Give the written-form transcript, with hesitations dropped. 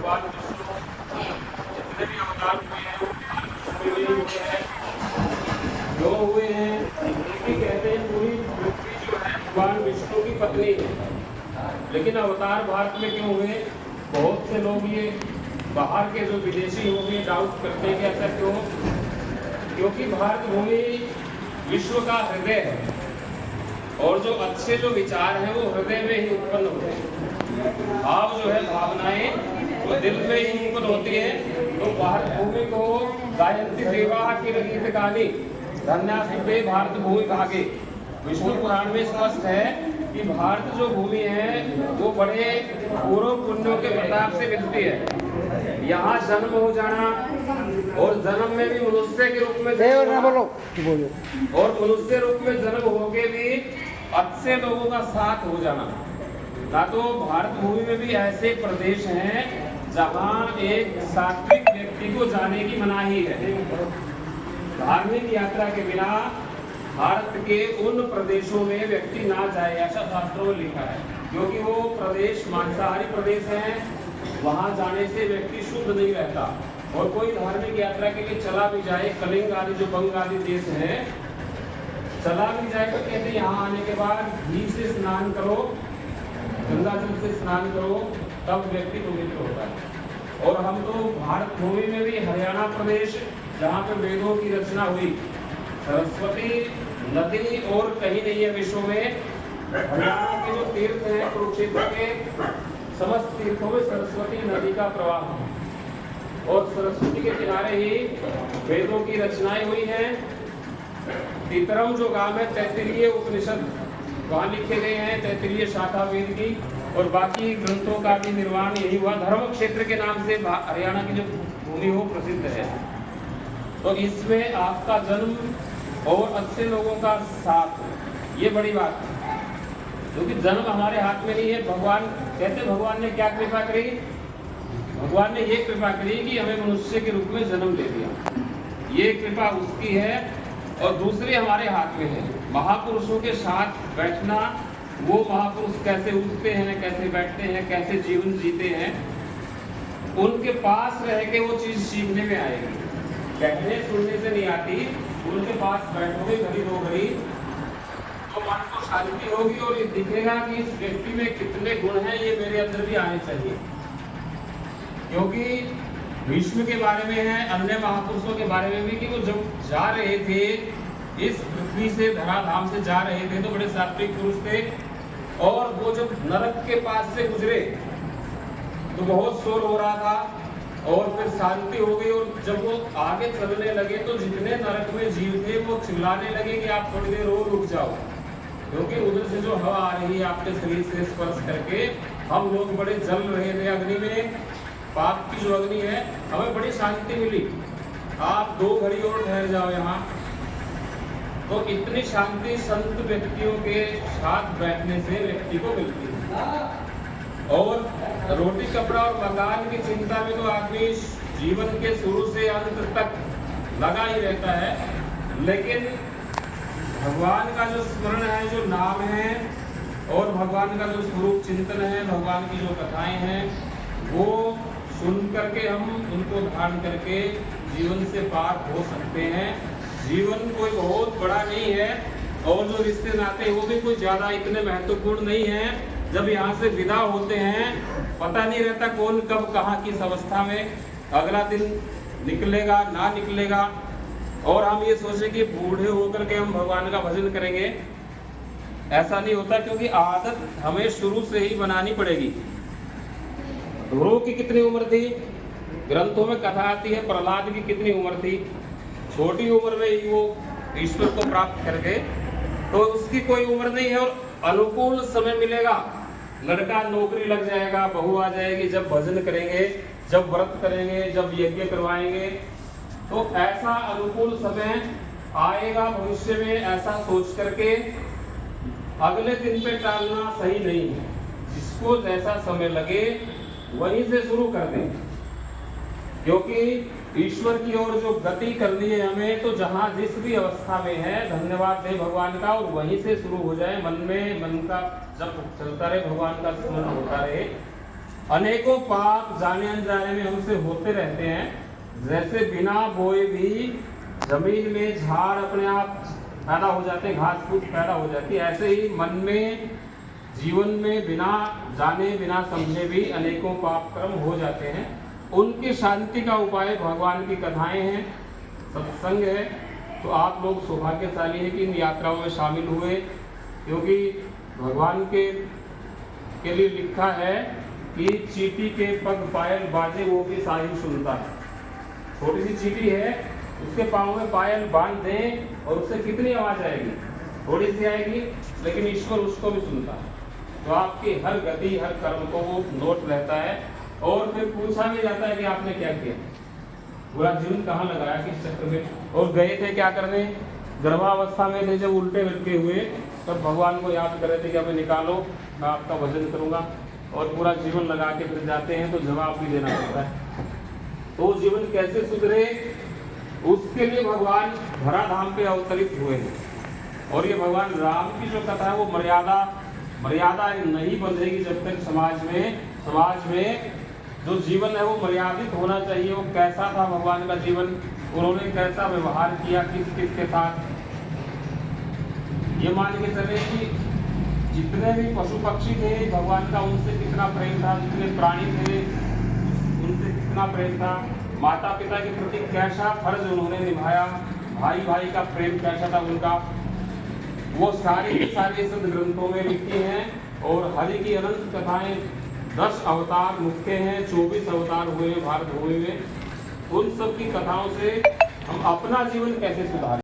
भगवान विष्णु जितने भी अवतार हुए हैं जो हुए हैं उनकी कहते हैं पूरी पृथ्वी जो है भगवान विष्णु की पत्नी है। लेकिन अवतार भारत में क्यों हुए? बहुत से लोग ये बाहर के जो विदेशी लोग ये डाउट करते हैं कि ऐसा क्यों? क्योंकि भारत भूमि विश्व का हृदय है और जो अच्छे जो विचार हैं वो हृदय में ही उत्पन्न होते हैं। भाव जो है भावनाएं वो दिल में ही उत्पन्न होती है। तो भारत भूमि को गायत्री देवा की गीत गानी धन्यास्ते भारत भूमि भागे। विष्णु पुराण में स्पष्ट है कि भारत जो भूमि है वो बड़े पूर्व पुण्यों के प्रताप से मिलती है। यहाँ जन्म हो जाना और जन्म में भी मनुष्य के रूप में और मनुष्य रूप में जन्म होके भी अच्छे लोगों का साथ हो जाना। ना तो भारत भूमि में भी ऐसे प्रदेश हैं जहाँ एक सात्विक व्यक्ति को जाने की मनाही है। धार्मिक यात्रा के बिना भारत के उन प्रदेशों में व्यक्ति ना जाए, ऐसा शास्त्रों में लिखा है। क्योंकि वो प्रदेश मांसाहारी प्रदेश है, वहाँ जाने से व्यक्ति शुद्ध नहीं रहता। और कोई धार्मिक यात्रा के लिए चला भी जाए, कलिंग आदि जो बंग आदि देश है, चला भी जाए तो कहते हैं यहाँ आने के बाद घी से स्नान करो, गंगा जल से स्नान करो, तब व्यक्ति पवित्र होता है। और हम तो भारत भूमि में भी हरियाणा प्रदेश जहाँ पे वेदों की रचना हुई, सरस्वती नदी और कहीं नहीं है विश्व में। हरियाणा के जो तीर्थ हैं कुरुक्षेत्र के समस्त तीर्थों में सरस्वती नदी का प्रवाह है और सरस्वती के किनारे ही वेदों की रचनाएं हुई हैं। तीतरम जो गांव है, तैत्तिरीय उपनिषद वहाँ लिखे गए हैं, तैत्तिरीय शाखा वेद की, और बाकी ग्रंथों का भी निर्माण यही हुआ। धर्म क्षेत्र के नाम से हरियाणा की जो भूमि वो प्रसिद्ध है। तो इसमें आपका जन्म और अच्छे लोगों का साथ, ये बड़ी बात है। क्योंकि जन्म हमारे हाथ में नहीं है। भगवान कहते, भगवान ने क्या कृपा करी? भगवान ने ये कृपा करी कि हमें मनुष्य के रूप में जन्म दे दिया। ये कृपा उसकी है और दूसरी हमारे हाथ में है। महापुरुषों के साथ बैठना, वो महापुरुष कैसे उठते हैं, कैसे बैठते हैं, कैसे जीवन जीते हैं, उनके पास रह के वो चीज सीखने में आएगी। कहने सुनने से नहीं आती। उनके पास बैठोगे घड़ी दो घड़ी तो मन को शांति होगी और ये दिखेगा कि इस व्यक्ति में कितने गुण हैं, ये मेरे अंदर भी आने चाहिए। क्योंकि भीष्म के बारे में है, अन्य महापुरुषों के बारे में भी, कि वो जब जा रहे थे इस पृथ्वी से, धराधाम से जा रहे थे, तो बड़े सात्विक पुरुष थे। और वो जब नरक के पास से गुजरे तो बहुत शोर हो रहा था और फिर शांति हो गई। और जब वो आगे चलने लगे तो जितने नरक में जीव थे वो चिल्लाने लगे कि आप थोड़ी देर और रुक जाओ, क्योंकि उधर से जो हवा आ रही है आपके शरीर से स्पर्श करके, हम लोग बड़े जल रहे थे अग्नि में। पाप की जो अग्नि है, हमें बड़ी शांति मिली। आप 2 घड़ी और ठहर जाओ यहाँ। तो इतनी शांति संत व्यक्तियों के साथ बैठने से व्यक्ति को मिलती है। और रोटी कपड़ा और मकान की चिंता में तो आदमी जीवन के शुरू से अंत तक लगा ही रहता है। लेकिन भगवान का जो स्मरण है, जो नाम है, और भगवान का जो स्वरूप चिंतन है, भगवान की जो कथाएं हैं, वो सुन करके हम उनको धारण करके जीवन से पार हो सकते हैं। जीवन कोई बहुत बड़ा नहीं है और जो रिश्ते नाते वो भी कोई ज़्यादा इतने महत्वपूर्ण नहीं है। जब यहाँ से विदा होते हैं पता नहीं रहता कौन कब कहाँ किस अवस्था में अगला दिन निकलेगा ना निकलेगा। और हम ये सोचे कि बूढ़े होकर के हम भगवान का भजन करेंगे, ऐसा नहीं होता। क्योंकि आदत हमें शुरू से ही बनानी पड़ेगी। ध्रुव की कितनी उम्र थी? ग्रंथों में कथा आती है। प्रहलाद की कितनी उम्र थी? छोटी उम्र में ही वो ईश्वर को प्राप्त कर गए। तो उसकी कोई उम्र नहीं है और अनुकूल समय मिलेगा। लड़का नौकरी लग जाएगा, बहू आ जाएगी, जब भजन करेंगे, जब व्रत करेंगे, जब यज्ञ करवाएंगे, तो ऐसा अनुकूल समय आएगा भविष्य में। ऐसा सोच करके अगले दिन पे टालना सही नहीं है। जिसको जैसा समय लगे वहीं से शुरू कर दें। क्योंकि ईश्वर की ओर जो गति करनी है हमें, तो जहाँ जिस भी अवस्था में है धन्यवाद दे भगवान का और वहीं से शुरू हो जाए। मन में मन का जब चलता रहे, भगवान का स्मरण होता रहे। अनेकों पाप जाने अनजाने में हमसे होते रहते हैं। जैसे बिना बोए भी जमीन में झाड़ अपने आप पैदा हो जाते हैं, घास फूस पैदा हो जाती है, ऐसे ही मन में जीवन में बिना जाने बिना समझे भी अनेकों पाप कर्म हो जाते हैं। उनकी शांति का उपाय भगवान की कथाएं हैं, सत्संग है। तो आप लोग सौभाग्यशाली हैं कि इन यात्राओं में शामिल हुए, क्योंकि भगवान के लिए लिखा है कि चींटी के पग पायल बाजे वो भी साहिब सुनता है। छोटी सी चींटी है, उसके पाँव में पायल बांध दें और उससे कितनी आवाज़ आएगी, थोड़ी सी आएगी, लेकिन ईश्वर उसको भी सुनता है। तो आपकी हर गति हर कर्म को वो नोट रहता है और फिर पूछा भी जाता है कि आपने क्या किया, पूरा जीवन कहाँ लगाया, किस चक्कर में, और गए थे क्या करने। गर्भावस्था में थे जब उल्टे लटके हुए, तब भगवान को याद कर रहे थे कि हमें निकालो, मैं आपका भजन करूँगा, और पूरा जीवन लगा के फिर जाते हैं तो जवाब भी देना पड़ता है। तो जीवन कैसे सुधरे, उसके लिए भगवान धराधाम पे अवतरित हुए हैं। और ये भगवान राम की जो कथा है वो मर्यादा नहीं बंधेगी जब तक समाज में जो जीवन है वो मर्यादित होना चाहिए। वो कैसा था भगवान का जीवन, उन्होंने कैसा व्यवहार किया किस किस के साथ, ये मान के चले कि जितने भी पशु पक्षी थे भगवान का उनसे कितना प्रेम था, जितने प्राणी थे उनसे कितना प्रेम था, माता पिता के प्रति कैसा फर्ज उन्होंने निभाया, भाई भाई का प्रेम कैसा था उनका, वो सारे के सारे संत ग्रंथों में लिखी हैं। और हरि की अनंत कथाएं, 10 अवतार मुख्य हैं, 24 अवतार हुए भारत हुए, उन सब की कथाओं से हम अपना जीवन कैसे सुधारें।